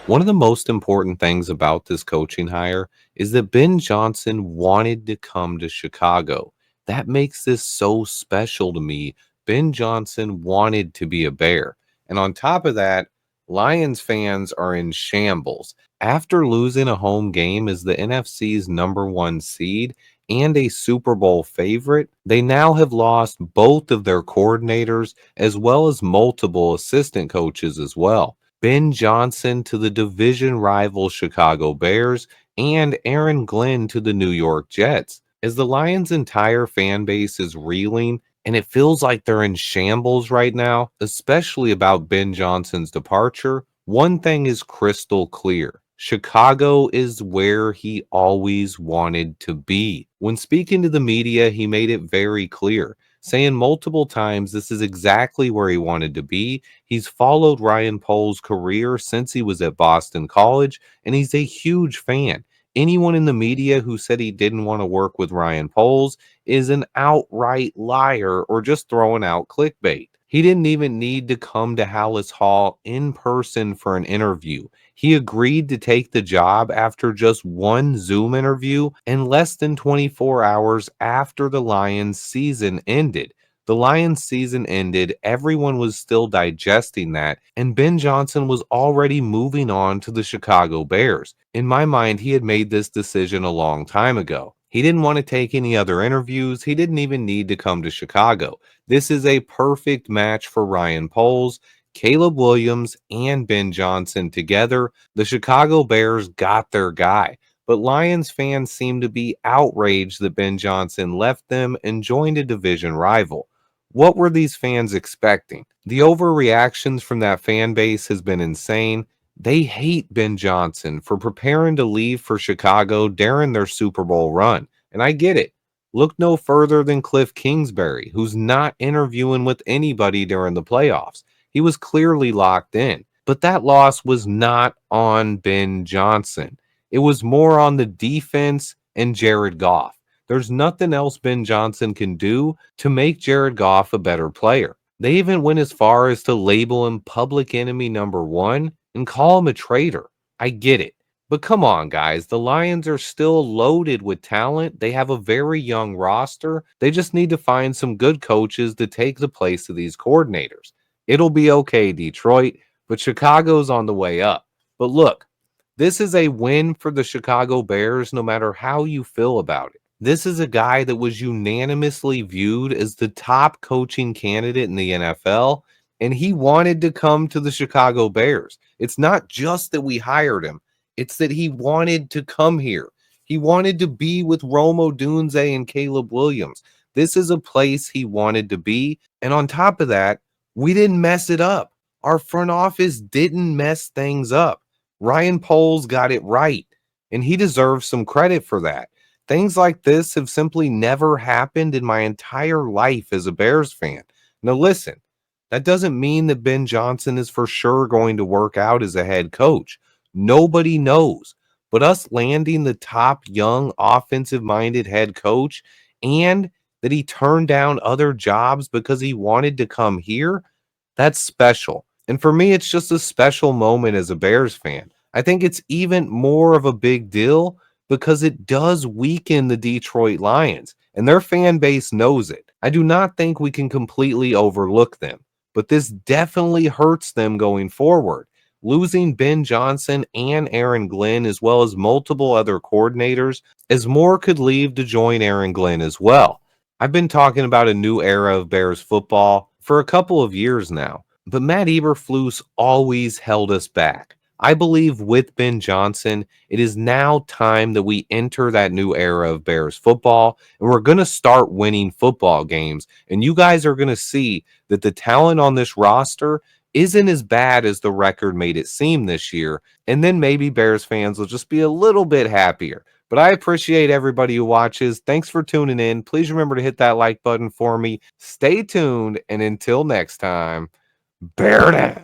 One of the most important things about this coaching hire is that Ben Johnson wanted to come to Chicago. That makes this so special to me. Ben Johnson wanted to be a Bear. And on top of that, Lions fans are in shambles. After losing a home game as the NFC's number one seed and a Super Bowl favorite, they now have lost both of their coordinators as well as multiple assistant coaches as well. Ben Johnson to the division rival Chicago Bears, and Aaron Glenn to the New York Jets. As the Lions' entire fan base is reeling, and it feels like they're in shambles right now, especially about Ben Johnson's departure, one thing is crystal clear. Chicago is where he always wanted to be. When speaking to the media, he made it very clear, saying multiple times this is exactly where he wanted to be. He's followed Ryan Poles' career since he was at Boston College, and he's a huge fan. Anyone in the media who said he didn't want to work with Ryan Poles is an outright liar or just throwing out clickbait. He didn't even need to come to Hallis Hall in person for an interview. He agreed to take the job after just one Zoom interview and less than 24 hours after the Lions season ended. The Lions season ended, everyone was still digesting that, and Ben Johnson was already moving on to the Chicago Bears. In my mind, he had made this decision a long time ago. He didn't want to take any other interviews. He didn't even need to come to Chicago. This is a perfect match for Ryan Poles, Caleb Williams, and Ben Johnson together. The Chicago Bears got their guy. But Lions fans seem to be outraged that Ben Johnson left them and joined a division rival. What were these fans expecting? The overreactions from that fan base has been insane. They hate Ben Johnson for preparing to leave for Chicago during their Super Bowl run. And I get it. Look no further than Cliff Kingsbury, who's not interviewing with anybody during the playoffs. He was clearly locked in. But that loss was not on Ben Johnson. It was more on the defense and Jared Goff. There's nothing else Ben Johnson can do to make Jared Goff a better player. They even went as far as to label him public enemy number one and call him a traitor. I get it. But come on, guys. The Lions are still loaded with talent. They have a very young roster. They just need to find some good coaches to take the place of these coordinators. It'll be okay, Detroit, but Chicago's on the way up. But look, this is a win for the Chicago Bears no matter how you feel about it. This is a guy that was unanimously viewed as the top coaching candidate in the NFL, and he wanted to come to the Chicago Bears. It's not just that we hired him, it's that he wanted to come here. He wanted to be with Rome Odunze and Caleb Williams. This is a place he wanted to be. And on top of that, we didn't mess it up. Our front office didn't mess things up. Ryan Poles got it right, and he deserves some credit for that. Things like this have simply never happened in my entire life as a Bears fan. Now, listen, that doesn't mean that Ben Johnson is for sure going to work out as a head coach. Nobody knows. But us landing the top young offensive minded head coach and that he turned down other jobs because he wanted to come here, that's special. And for me, it's just a special moment as a Bears fan. I think it's even more of a big deal because it does weaken the Detroit Lions, and their fan base knows it. I do not think we can completely overlook them, but this definitely hurts them going forward. Losing Ben Johnson and Aaron Glenn, as well as multiple other coordinators, as more could leave to join Aaron Glenn as well. I've been talking about a new era of Bears football for a couple of years now, but Matt Eberflus always held us back. I believe with Ben Johnson, it is now time that we enter that new era of Bears football, and we're going to start winning football games. And you guys are going to see that the talent on this roster isn't as bad as the record made it seem this year. And then maybe Bears fans will just be a little bit happier. But I appreciate everybody who watches. Thanks for tuning in. Please remember to hit that like button for me. Stay tuned, and until next time, bear down.